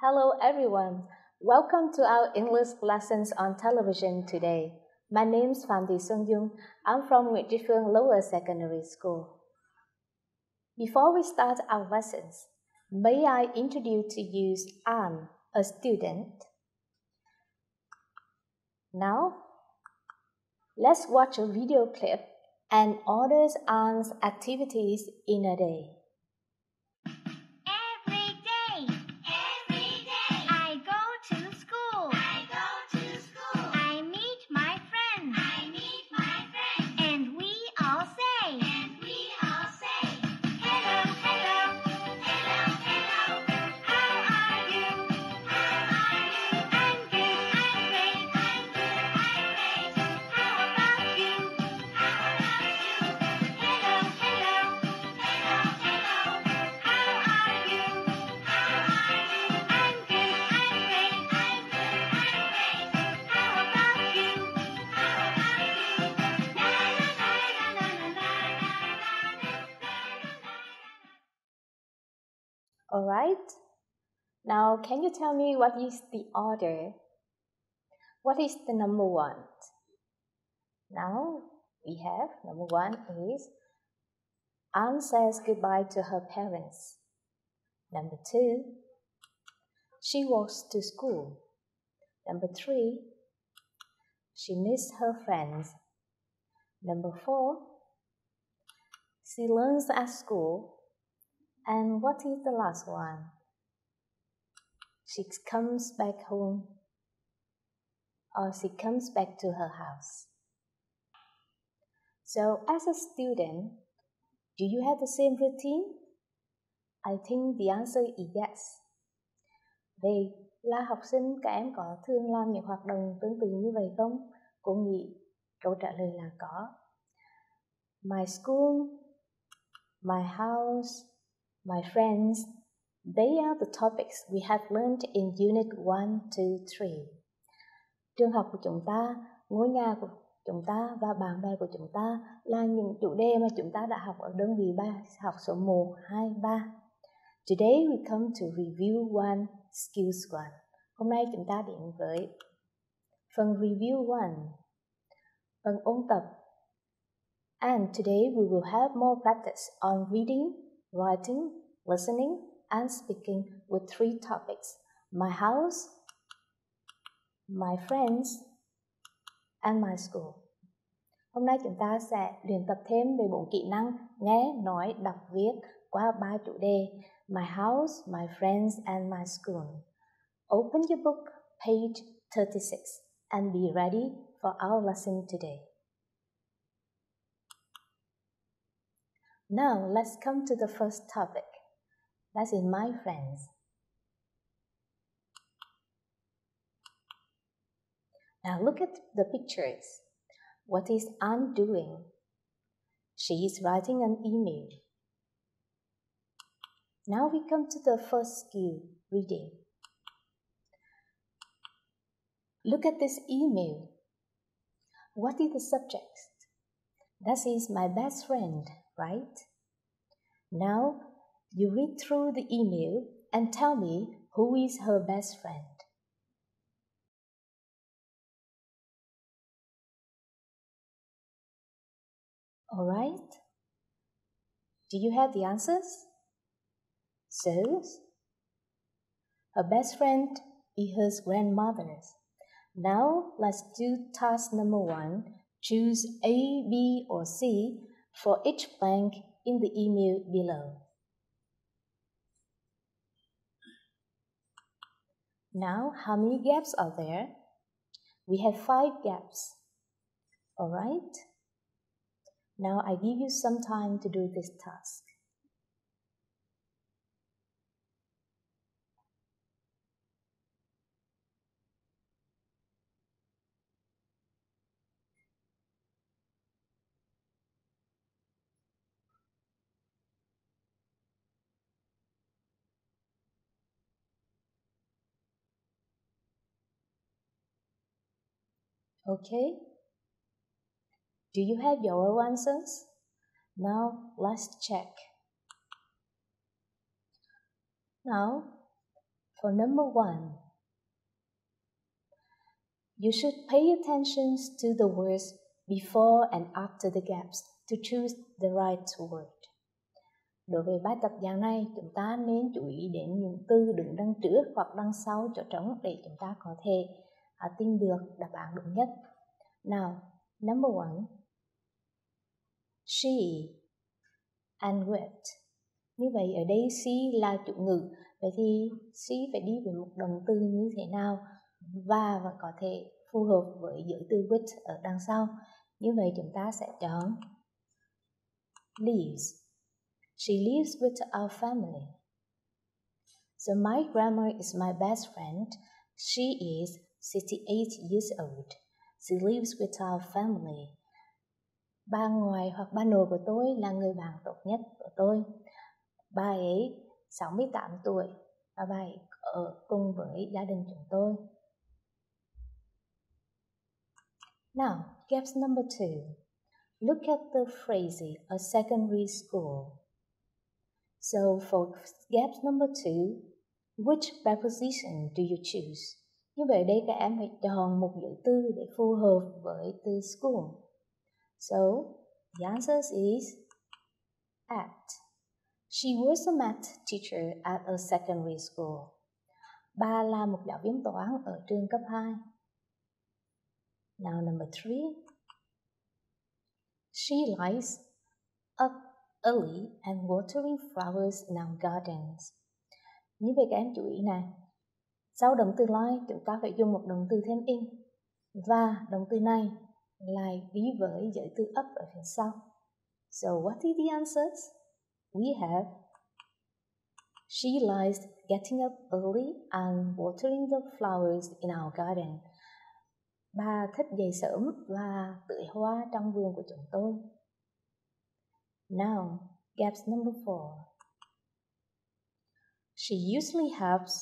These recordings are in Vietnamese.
Hello everyone, welcome to our English lessons on television today. My name is Phạm Dung. I'm from Nguyễn Tri Phương Lower Secondary School. Before we start our lessons, may I introduce to you Anne, a student. Now, let's watch a video clip and order Anne's activities in a day. Alright, now can you tell me what is the order? What is the number one? Now we have number one is Anne says goodbye to her parents. Number two, she walks to school. Number three, she misses her friends. Number four, she learns at school. And what is the last one? She comes back home, or she comes back to her house. So as a student, do you have the same routine? I think the answer is yes. Vậy là học sinh các em có thường làm những hoạt động tương tự như vậy không? Cô nghĩ câu trả lời là có. My school, my house, my friends, they are the topics we have learned in Unit 1, 2, 3. Trường học của chúng ta, ngôi nhà của chúng ta và bạn bè của chúng ta là những chủ đề mà chúng ta đã học ở đơn vị bài học số 1, 2, 3. Today we come to review 1, skills 1. Hôm nay chúng ta đến với phần review 1, phần ôn tập. And today we will have more practice on reading, writing, listening, and speaking with 3 topics: my house, my friends, and my school. Hôm nay chúng ta sẽ luyện tập thêm về 4 kỹ năng nghe, nói, đọc, viết qua 3 chủ đề: my house, my friends, and my school. Open your book, page 36, and be ready for our lesson today. Now, let's come to the first topic. That's in my friends. Now look at the pictures. What is Anne doing? She is writing an email. Now we come to the first skill, reading. Look at this email. What is the subject? That is my best friend, right? Now, you read through the email and tell me who is her best friend. Alright? Do you have the answers? So, her best friend is her grandmother. Now, let's do task number 1. Choose A, B, or C for each blank in the email below. Now, how many gaps are there? We have 5 gaps. Alright? Now I give you some time to do this task. Okay? Do you have your answers? Now, let's check. Now, For number 1, you should pay attention to the words before and after the gaps to choose the right word. Đối với bài tập dạng này, chúng ta nên chú ý đến những từ đứng đằng trước hoặc đằng sau chỗ trống để chúng ta có thể tìm được đáp án đúng nhất. Now, number 1, she and with. Như vậy ở đây she là chủ ngữ, vậy thì she phải đi với một động từ như thế nào và có thể phù hợp với giới từ with ở đằng sau. Như vậy chúng ta sẽ chọn lives. She lives with our family. So my grandma is my best friend. She is 68 years old. She lives with our family. Bà ngoại hoặc bà nội của tôi là người bạn tốt nhất của tôi. Bà ấy 68 tuổi và bà ấy ở cùng với gia đình chúng tôi. Now, gaps number 2. Look at the phrase a secondary school. So for gaps number 2, which preposition do you choose? Như vậy đây các em phải chọn một giới từ để phù hợp với từ school. So the answer is at. She was a math teacher at a secondary school. Bà là một giáo viên toán ở trường cấp 2. Now number 3. She likes up early and watering flowers in our gardens. Như vậy các em chú ý này. Sau động từ like chúng ta phải dùng một động từ thêm in. Và động từ này lại đi với giới từ up ở phía sau. So what is the answers? We have she likes getting up early and watering the flowers in our garden. Bà thích dậy sớm và tưới hoa trong vườn của chúng tôi. Now, gaps number 4. She usually helps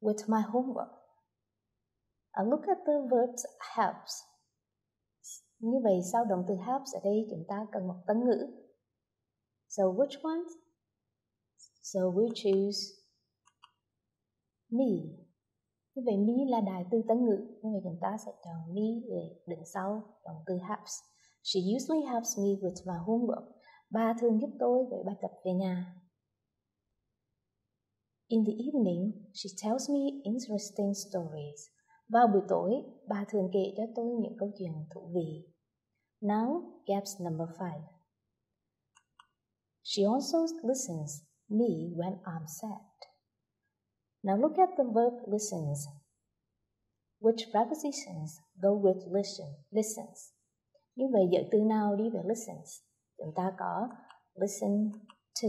with my homework. Look at the verbs helps. Như vậy sau động từ helps ở đây chúng ta cần một tân ngữ. So which one? So we choose me. Như vậy me là đại từ tân ngữ, như vậy chúng ta sẽ chọn me để đứng sau động từ helps. She usually helps me with my homework. Bà thường giúp tôi với bài tập về nhà. In the evening, she tells me interesting stories. Vào buổi tối, bà thường kể cho tôi những câu chuyện thú vị. Now, gaps number 5. She also listens me when I'm sad. Now look at the verb listens. Which prepositions go with listens? Như vậy giới từ nào đi với listens? Chúng ta có listen to.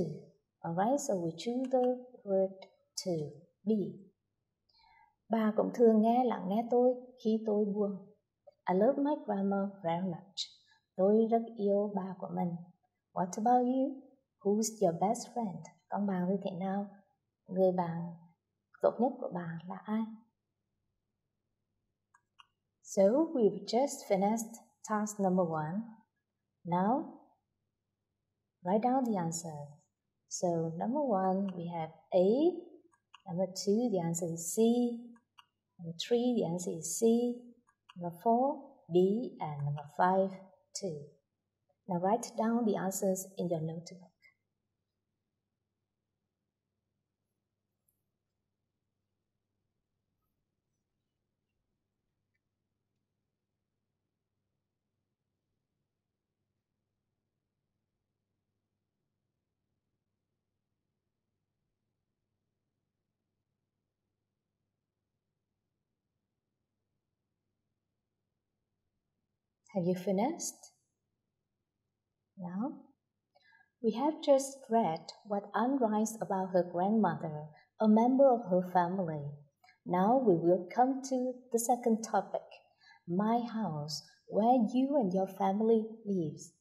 Alright, so we choose the word to be. Bà cũng thường lắng nghe tôi khi tôi buồn. I love my grandma very much. Tôi rất yêu bà của mình. What about you? Who's your best friend? Còn bạn như thế nào? Người bạn tốt nhất của bạn là ai? So we've just finished task number 1. Now, write down the answer. So number 1, we have A. Number 2, the answer is C. Number 3, the answer is C. Number 4, B. And number 5, 2. Now write down the answers in your notebook. Have you finished? Now, we have just read what Anne writes about her grandmother, a member of her family. Now we will come to the second topic, my house, where you and your family lives.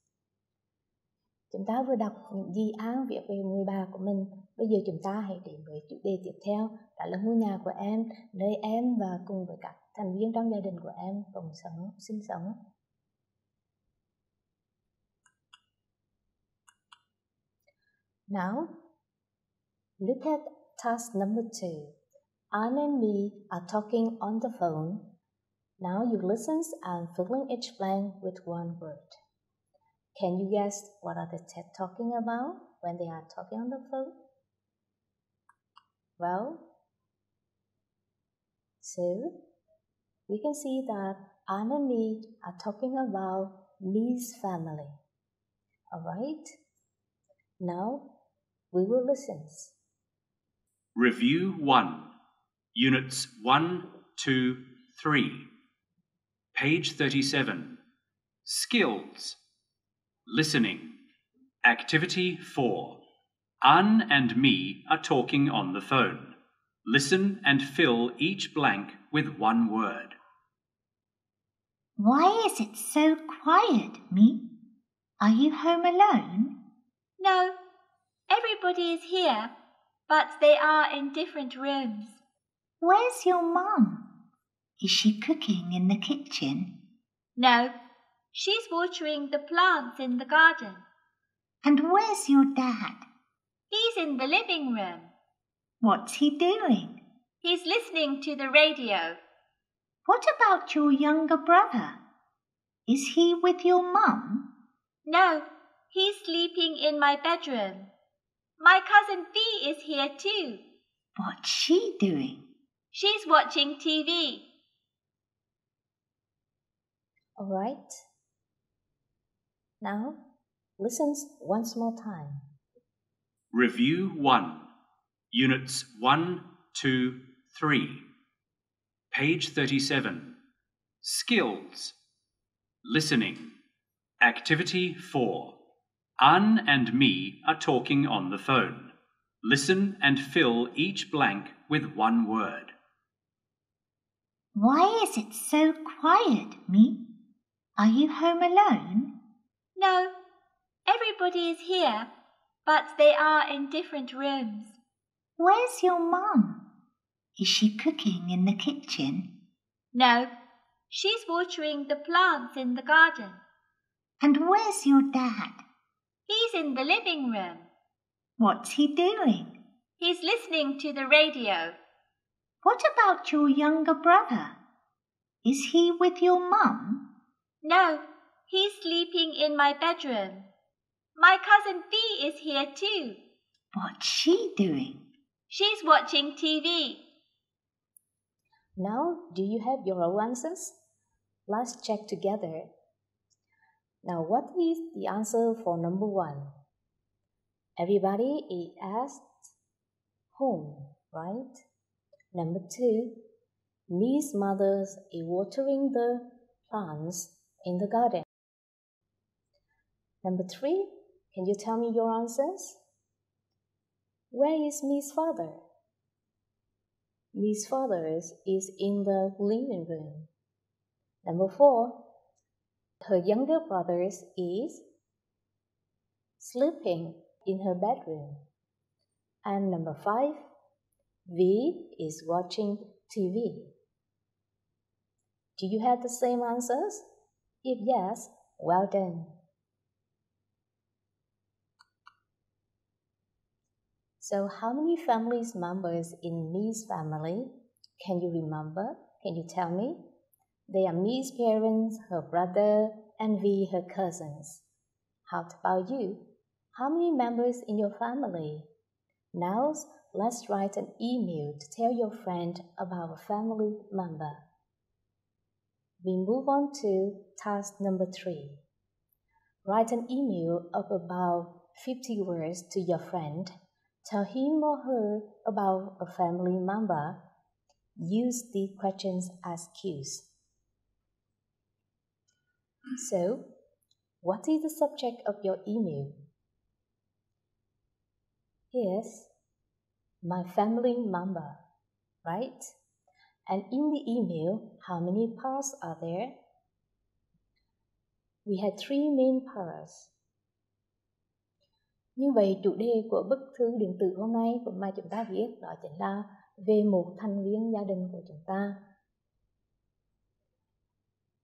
Chúng ta vừa đọc những gì An viết về người bà của mình. Bây giờ chúng ta hãy đến với chủ đề tiếp theo, đó là ngôi nhà của em, nơi em và cùng với các thành viên trong gia đình của em cùng sinh sống. Now, look at task number 2. Anne and me are talking on the phone. Now you listen and fill in each blank with one word. Can you guess what are they talking about when they are talking on the phone? Well, so we can see that Anne and me are talking about me's family. Alright? Now we will listen. Review 1, Units 1, 2, 3. Page 37. Skills. Listening. Activity 4. Anne and me are talking on the phone. Listen and fill each blank with one word. Why is it so quiet, me? Are you home alone? No, everybody is here, but they are in different rooms. Where's your mum? Is she cooking in the kitchen? No, she's watering the plants in the garden. And where's your dad? He's in the living room. What's he doing? He's listening to the radio. What about your younger brother? Is he with your mum? No, he's sleeping in my bedroom. My cousin Bee is here too. What's she doing? She's watching TV. Alright. Now, listen once more time. Review 1, Units 1, 2, 3. Page 37. Skills. Listening. Activity 4. Anne and me are talking on the phone. Listen and fill each blank with one word. Why is it so quiet, me? Are you home alone? No, everybody is here, but they are in different rooms. Where's your mum? Is she cooking in the kitchen? No, she's watering the plants in the garden. And where's your dad? He's in the living room. What's he doing? He's listening to the radio. What about your younger brother? Is he with your mum? No, he's sleeping in my bedroom. My cousin Bee is here too. What's she doing? She's watching TV. Now, do you have your own answers? Let's check together. Now, what is the answer for number 1? Everybody is at home, right? Number 2, Miss Mother is watering the plants in the garden. Number 3, can you tell me your answers? Where is Miss Father? Miss Father is in the living room. Number 4, her younger brother is sleeping in her bedroom. And number 5, V is watching TV. Do you have the same answers? If yes, well done. So how many family members in Mi's family? Can you remember? Can you tell me? They are Mi's parents, her brother, and V, her cousins. How about you? How many members in your family? Now, let's write an email to tell your friend about a family member. We move on to task number 3. Write an email of about 50 words to your friend. Tell him or her about a family member. Use the questions as cues. So, what is the subject of your email? Here's my family member, right? And in the email, how many parts are there? We had 3 main parts. Như vậy, chủ đề của bức thư điện tử hôm nay mà chúng ta viết đó chính là về một thành viên gia đình của chúng ta.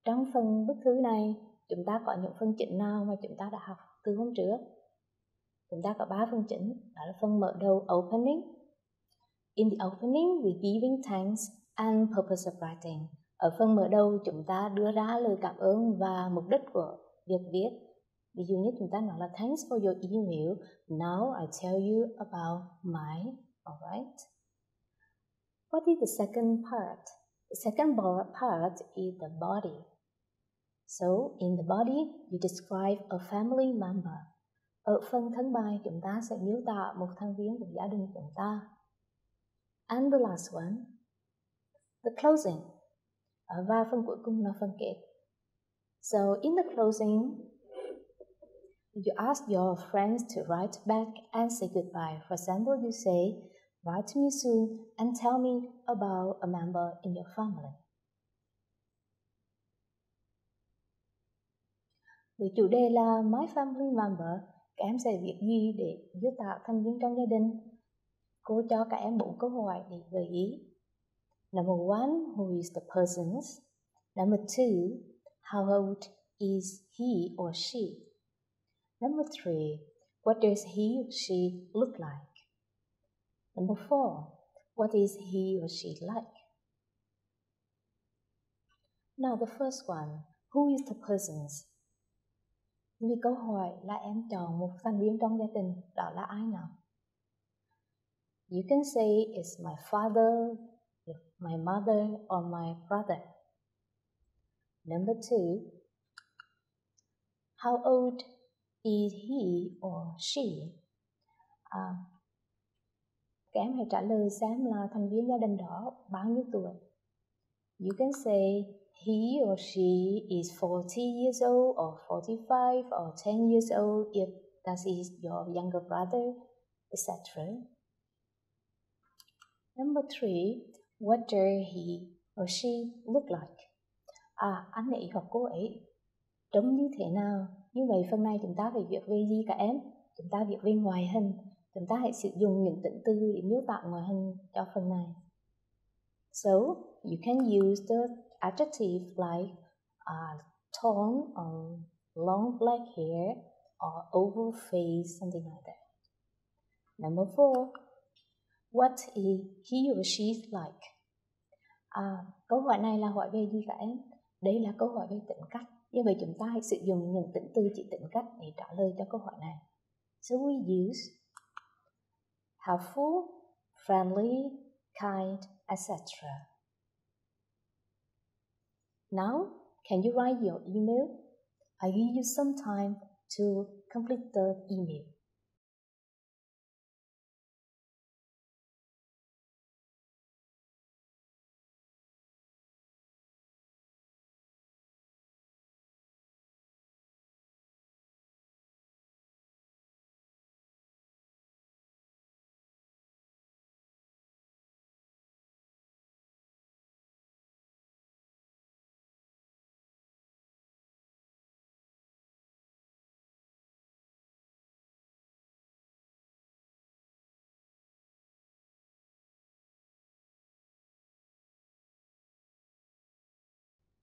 Trong phần bức thư này, chúng ta có những phần chính nào mà chúng ta đã học từ hôm trước? Chúng ta có 3 phần chính, đó là phần mở đầu opening, In the opening, we're giving thanks and purpose of writing. Ở phần mở đầu, chúng ta đưa ra lời cảm ơn và mục đích của việc viết. Ví dụ như chúng ta nói là thanks for your email. Now I tell you about my, alright? What is the second part? The second part is the body. So, in the body, you describe a family member. Ở phần thân bài, chúng ta sẽ miêu tả một thành viên của gia đình chúng ta. And the last one, the closing. Và phần cuối cùng là phần kết. So, in the closing, you ask your friends to write back and say goodbye. For example, you say, write to me soon and tell me about a member in your family. Với chủ đề là My Family Member, các em sẽ viết gì để miêu tả thành viên trong gia đình? Cô cho các em 4 câu hỏi để gợi ý. Number 1, who is the persons? Number 2, how old is he or she? Number 3, what does he or she look like? Number 4, what is he or she like? Now the first one, who is the persons? Vì câu hỏi là em chọn một thành viên trong gia đình, đó là ai nào? You can say it's my father, my mother, or my brother. Number 2, how old is he or she? Các em hãy trả lời xem là thành viên gia đình đó bao nhiêu tuổi. You can say he or she is 40 years old or 45 or 10 years old if that is your younger brother, etc. Number 3, what does he or she look like? Anh ấy hoặc cô ấy trông như thế nào? Như vậy phần này chúng ta phải viết về gì cả em? Chúng ta viết về ngoại hình. Chúng ta hãy sử dụng những tính từ để miêu tả ngoại hình cho phần này. So, you can use the adjective like tall or long black hair or oval face, something like that. Number 4, what is he or she like? Câu hỏi này là hỏi về gì cả em? Đây là câu hỏi về tính cách. Như vậy chúng ta hãy sử dụng những tính từ chỉ tính cách để trả lời cho câu hỏi này. So we use helpful, friendly, kind, etc. Now, can you write your email? I give you some time to complete the email.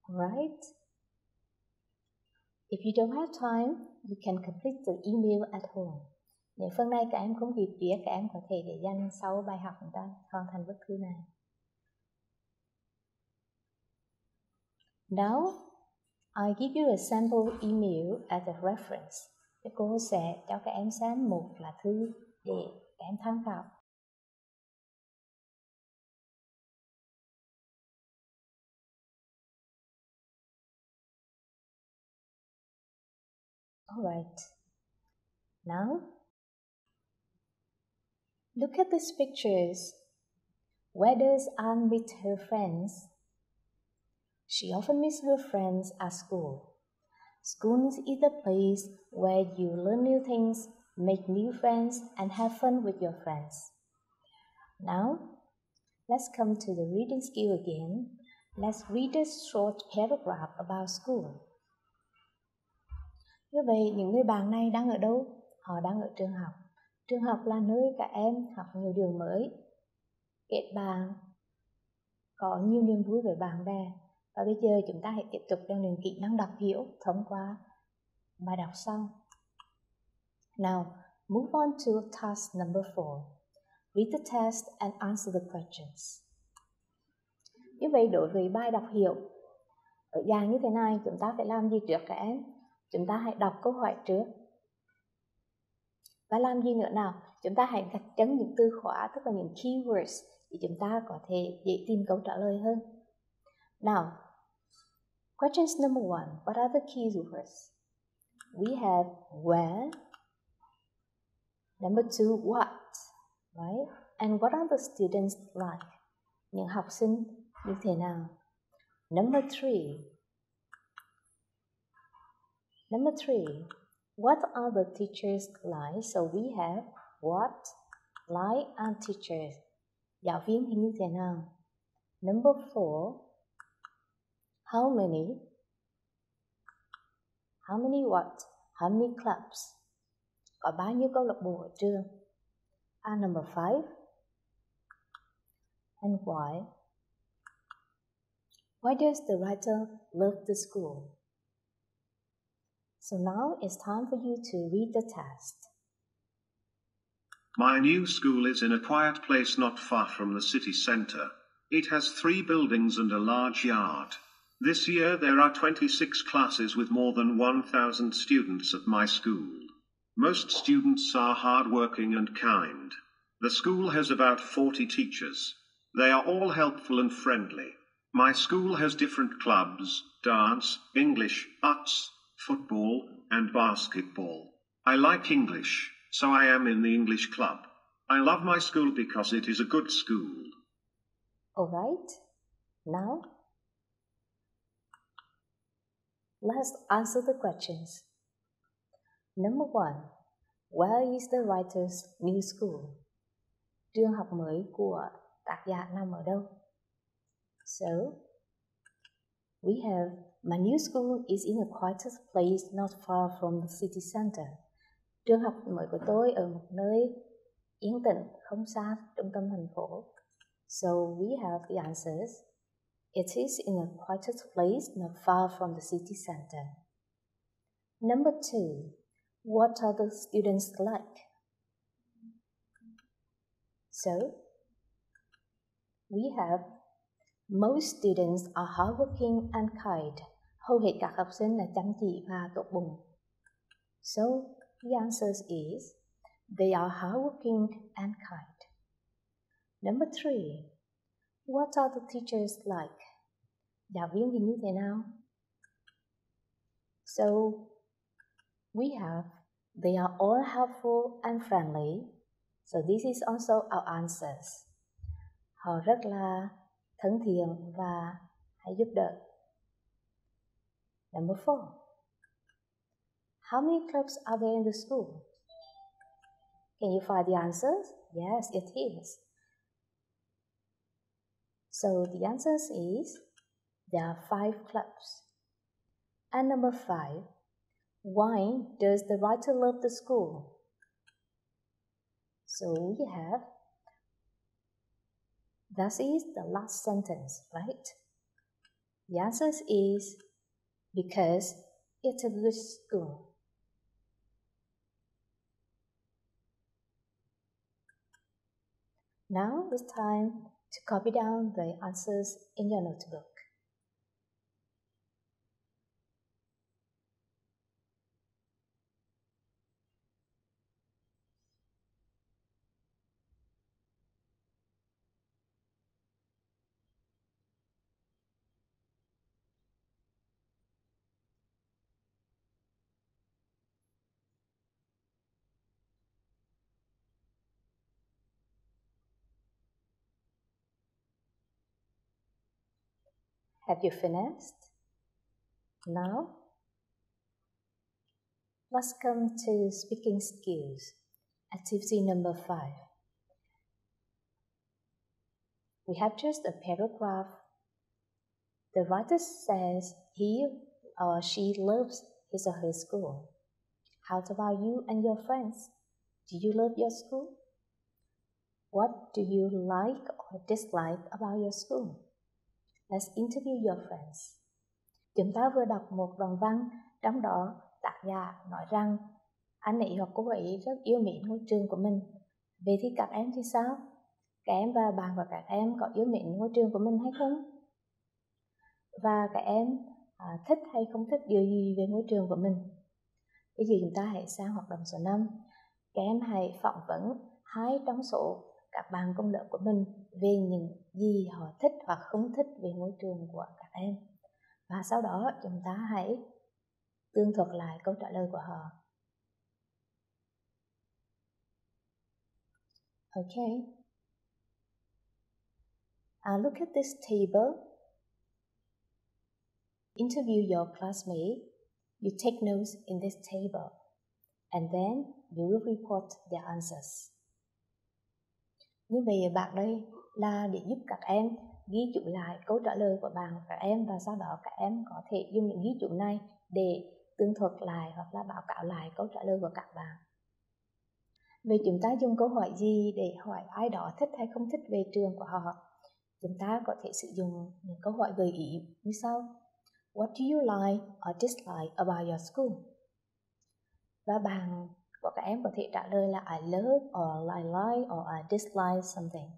Alright? If you don't have time, you can complete the email at home. Nếu phần này các em không kịp viết, các em có thể để dành sau bài học chúng ta hoàn thành bức thư này. Now, I give you a sample email as a reference. Cô sẽ cho các em xem một lá thư để các em tham khảo. Alright. Now, look at these pictures. Where does Anne meet her friends? She often meets her friends at school. School is the place where you learn new things, make new friends, and have fun with your friends. Now, let's come to the reading skill again. Let's read a short paragraph about school. Như vậy, những người bạn này đang ở đâu? Họ đang ở trường học. Trường học là nơi các em học nhiều điều mới, kết bạn, có nhiều niềm vui với bạn bè. Và bây giờ chúng ta hãy tiếp tục rèn luyện kỹ năng đọc hiểu thông qua bài đọc sau. Now, move on to task number 4. Read the text and answer the questions. Như vậy đối với bài đọc hiểu ở dạng như thế này, chúng ta phải làm gì trước các em? Chúng ta hãy đọc câu hỏi trước. Và làm gì nữa nào? Chúng ta hãy gạch chân những từ khóa, tức là những keywords, để chúng ta có thể dễ tìm câu trả lời hơn. Now, questions number 1. What are the keywords? We have where. Number 2, what, right? And what are the students like? Những học sinh như thế nào? Number 3, what are the teachers like? So we have what, like, and teachers. Giáo viên thì như thế nào? Number 4, how many what? How many clubs? Có bao nhiêu câu lạc bộ ở trường? And number 5, and why? Why does the writer love the school? So now it's time for you to read the text. My new school is in a quiet place not far from the city centre. It has 3 buildings and a large yard. This year there are 26 classes with more than 1,000 students at my school. Most students are hard-working and kind. The school has about 40 teachers. They are all helpful and friendly. My school has different clubs: dance, English, arts, football, and basketball. I like English, so I am in the English club. I love my school because it is a good school. All right. Now, let's answer the questions. Number 1. Where is the writer's new school? Trường học mới của tác giả nằm ở đâu? So, we have, my new school is in a quiet place not far from the city center. Trường học mới của tôi ở một nơi yên tĩnh, không xa trung tâm thành phố. So, we have the answers. It is in a quiet place not far from the city center. Number 2. What are the students like? So, we have most students are hardworking and kind. Hầu hết các học sinh là chăm chỉ và tốt bụng. So, the answer is, they are hardworking and kind. Number 3. What are the teachers like? Giáo viên thì như thế nào? So, we have, they are all helpful and friendly. So, this is also our answers. Họ rất là thân thiện và hay giúp đỡ. Number 4. How many clubs are there in the school? Can you find the answers? Yes, it is. So the answer is, there are 5 clubs. And number 5. Why does the writer love the school? So we have, that is the last sentence, right? The answer is, because it's a good school. Now it's time to copy down the answers in your notebook. Have you finished? Now, let's come to speaking skills, activity number 5. We have just a paragraph. The writer says he or she loves his or her school. How about you and your friends? Do you love your school? What do you like or dislike about your school? Let's interview your friends. Chúng ta vừa đọc một đoạn văn, trong đó tác giả nói rằng anh ấy hoặc cô ấy rất yêu mến ngôi trường của mình Vậy thì các em thì sao? Các em và bạn của các em có yêu mến ngôi trường của mình hay không? Và các em thích hay không thích điều gì về ngôi trường của mình? Bây giờ chúng ta hãy sang hoạt động số 5. Các em hãy phỏng vấn 2 trong số các bạn cùng lớp của mình về những gì họ thích hoặc không thích về ngôi trường của các em. Và sau đó chúng ta hãy tường thuật lại câu trả lời của họ. Okay. Look at this table. Interview your classmate. You take notes in this table, and then you will report their answers. Như vậy bạn đây là để giúp các em ghi chú lại câu trả lời của bạn các em, và sau đó các em có thể dùng những ghi chú này để tường thuật lại hoặc là báo cáo lại câu trả lời của các bạn. Vậy chúng ta dùng câu hỏi gì để hỏi ai đó thích hay không thích về trường của họ? Chúng ta có thể sử dụng những câu hỏi gợi ý như sau. What do you like or dislike about your school? Và bạn của các em có thể trả lời là I love or I like or I dislike something.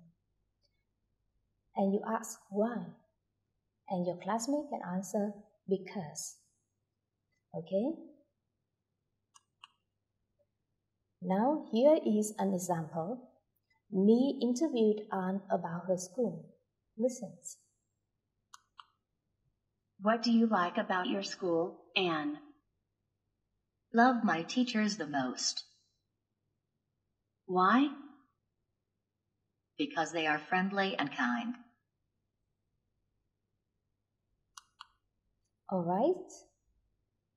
And you ask why. And your classmate can answer because. Okay? Now here is an example. Me interviewed Anne about her school. Listen. What do you like about your school, Anne? Love my teachers the most. Why? Because they are friendly and kind. Alright.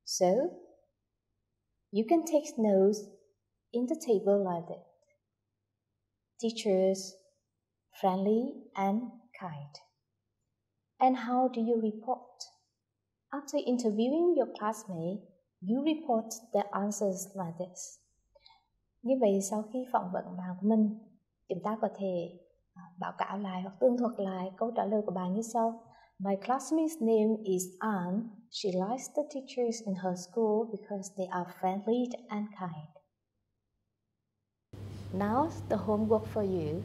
So, you can take notes in the table like that. Teachers, friendly and kind. And how do you report? After interviewing your classmate, you report their answers like this. Như vậy sau khi phỏng vấn bạn của mình, chúng ta có thể báo cáo lại hoặc tường thuật lại câu trả lời của bạn như sau. My classmate's name is Anne. She likes the teachers in her school because they are friendly and kind. Now the homework for you.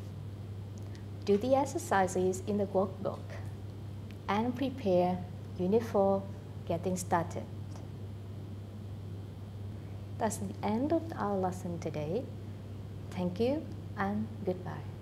Do the exercises in the workbook and prepare Unit 4, Getting Started. That's the end of our lesson today. Thank you and goodbye.